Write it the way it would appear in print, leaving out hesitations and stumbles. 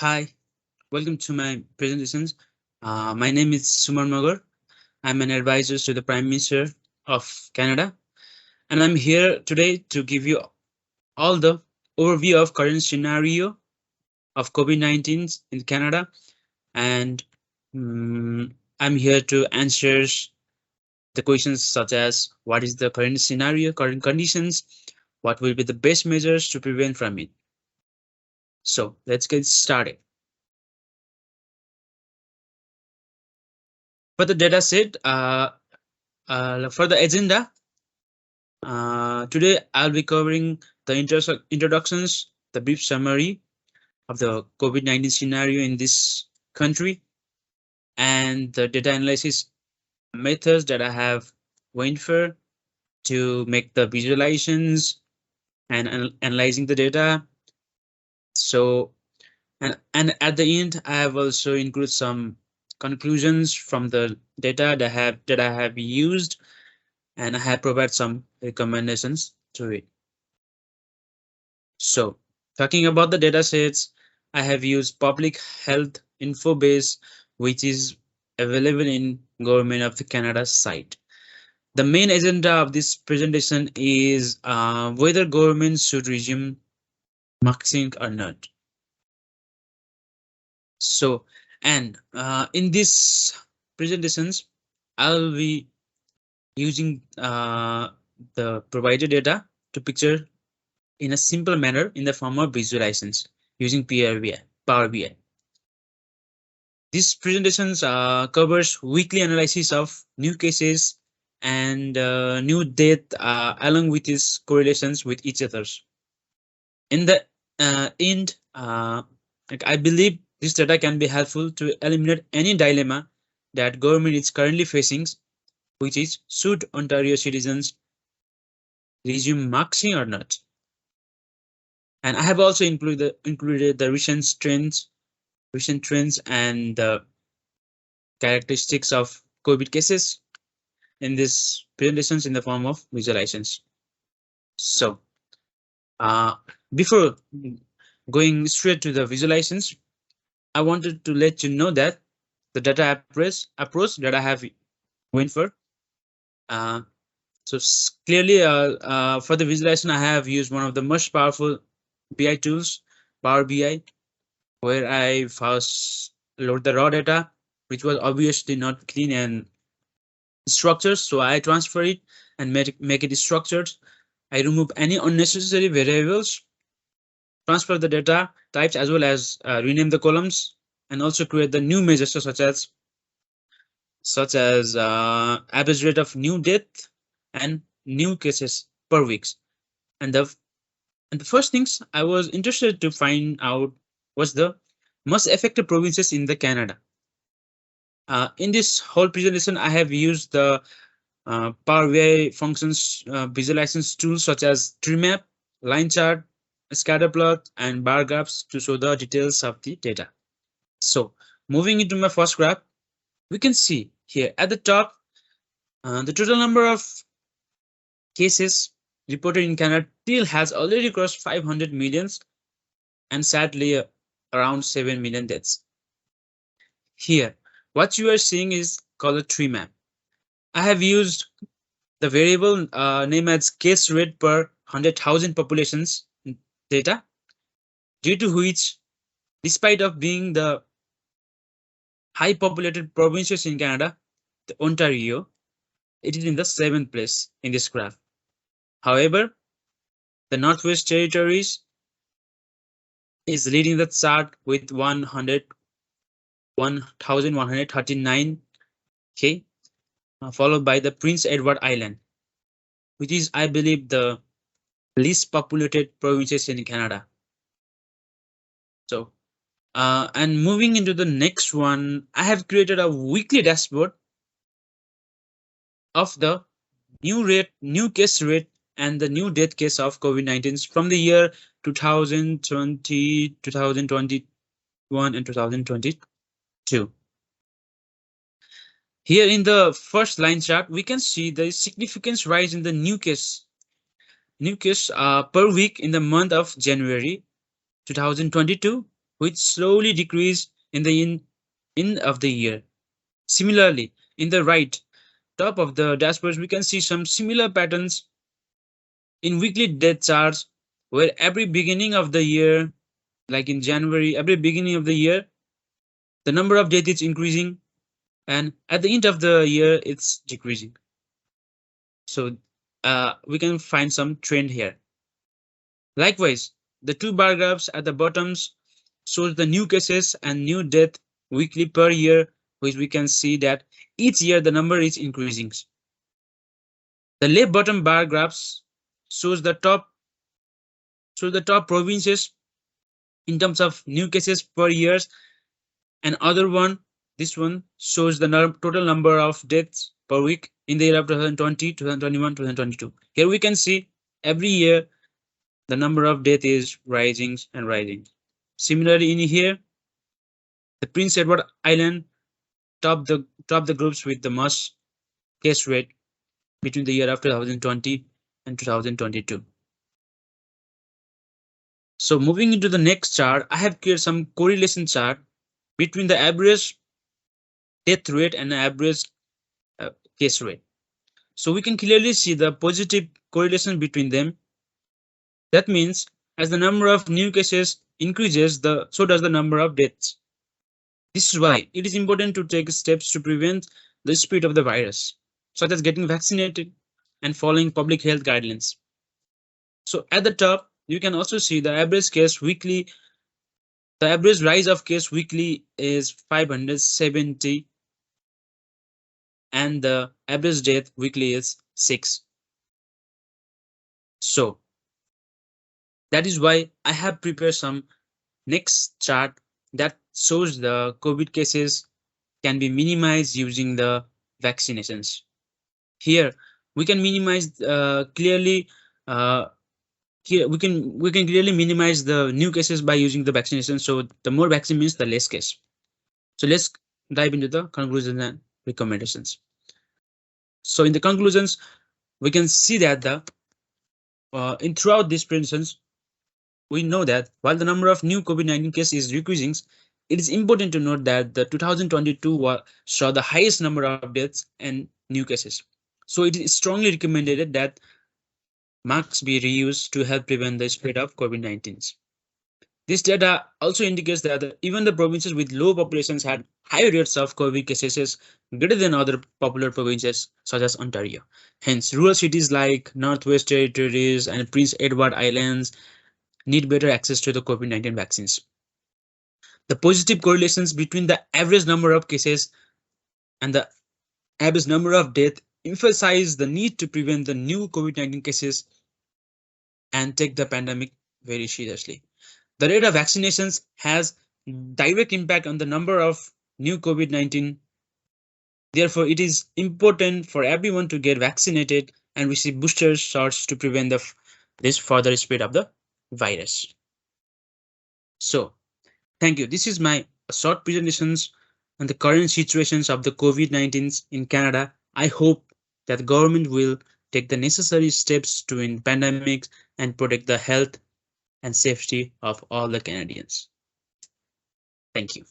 Hi, welcome to my presentations. My name is Suman Magar. I'm an advisor to the Prime Minister of Canada, and I'm here today to give you all the overview of current scenario of COVID-19 in Canada, and I'm here to answer the questions such as what is the current scenario, current conditions, what will be the best measures to prevent from it. So let's get started. For the data set, for the agenda, today I'll be covering the introductions, the brief summary of the COVID-19 scenario in this country, and the data analysis methods that I have went for to make the visualizations and analyzing the data. So, and at the end, I have also included some conclusions from the data that I have used, and I have provided some recommendations to it. So, talking about the data sets, I have used public health info base, which is available in Government of the Canada site. The main agenda of this presentation is whether government should resume masking or not. So, and in this presentations, I'll be using the provided data to picture in a simple manner in the form of visualizations using Power BI. This presentations covers weekly analysis of new cases and new death along with its correlations with each others. In the end, I believe this data can be helpful to eliminate any dilemma that government is currently facing, which is should Ontario citizens resume marking or not. And I have also included the recent trends and the characteristics of COVID cases in this presentations in the form of visualizations. So, uh, before going straight to the visualizations, I wanted to let you know that the data approach that I have went for. Uh, clearly, for the visualization, I have used one of the most powerful BI tools, Power BI, where I first load the raw data, which was obviously not clean and structured. So I transfer it and make it structured. I remove any unnecessary variables, transfer the data types as well as rename the columns, and also create the new measures such as average rate of new death and new cases per weeks. And the first things I was interested to find out was the most affected provinces in the Canada. In this whole presentation, I have used the Power BI functions visualization tools such as tree map, line chart, scatter plot, and bar graphs to show the details of the data. So moving into my first graph, we can see here at the top the total number of cases reported in Canada still has already crossed 500 millions and sadly around 7 million deaths. Here, what you are seeing is called a tree map. I have used the variable name as case rate per 100,000 populations data, due to which, despite of being the high populated provinces in Canada, the Ontario, it is in the 7th place in this graph. However, the Northwest Territories is leading the chart with 1,139 K, followed by the Prince Edward Island, which is, I believe, the least populated provinces in Canada. So, and moving into the next one, I have created a weekly dashboard of the new case rate, and the new death case of COVID-19 from the year 2020, 2021, and 2022. Here in the first line chart, we can see the significant rise in the new case per week in the month of January 2022 which slowly decrease in the end of the year. Similarly, in the right top of the dashboard, we can see some similar patterns in weekly death charts, where every beginning of the year, like in January, every beginning of the year, the number of deaths is increasing, and at the end of the year, it's decreasing. So we can find some trend here. Likewise, the two bar graphs at the bottoms shows the new cases and new death weekly per year, which we can see that each year the number is increasing. The left bottom bar graphs shows the top provinces in terms of new cases per year, and other one, this one shows the total number of deaths per week in the year of 2020, 2021, 2022. Here we can see every year the number of death is rising and rising. Similarly, in here, the Prince Edward Island top the groups with the most case rate between the year of 2020 and 2022. So moving into the next chart, I have created some correlation chart between the average death rate and the average case rate. So we can clearly see the positive correlation between them. That means as the number of new cases increases, so does the number of deaths. This is why it is important to take steps to prevent the spread of the virus, such as getting vaccinated and following public health guidelines. So at the top, you can also see the average case weekly. The average rise of case weekly is 570, and the average death weekly is 6. So that is why I have prepared some next chart that shows the COVID cases can be minimized using the vaccinations. Here we can minimize clearly. Here we can clearly minimize the new cases by using the vaccination. So the more vaccine means the less case. So let's dive into the conclusions and recommendations. So in the conclusions, we can see that in throughout these presentations, we know that while the number of new COVID-19 cases is decreasing, it is important to note that the 2022 saw the highest number of deaths and new cases. So it is strongly recommended that masks be reused to help prevent the spread of COVID-19. This data also indicates that even the provinces with low populations had higher rates of COVID cases greater than other popular provinces such as Ontario. Hence, rural cities like Northwest Territories and Prince Edward Islands need better access to the COVID-19 vaccines. The positive correlations between the average number of cases and the average number of deaths emphasize the need to prevent the new COVID-19 cases and take the pandemic very seriously. The rate of vaccinations has direct impact on the number of new COVID-19. Therefore, it is important for everyone to get vaccinated and receive booster shots to prevent this further spread of the virus. So, thank you. This is my short presentations on the current situations of the COVID-19 in Canada. I hope that the government will take the necessary steps to end pandemics and protect the health and safety of all the Canadians. Thank you.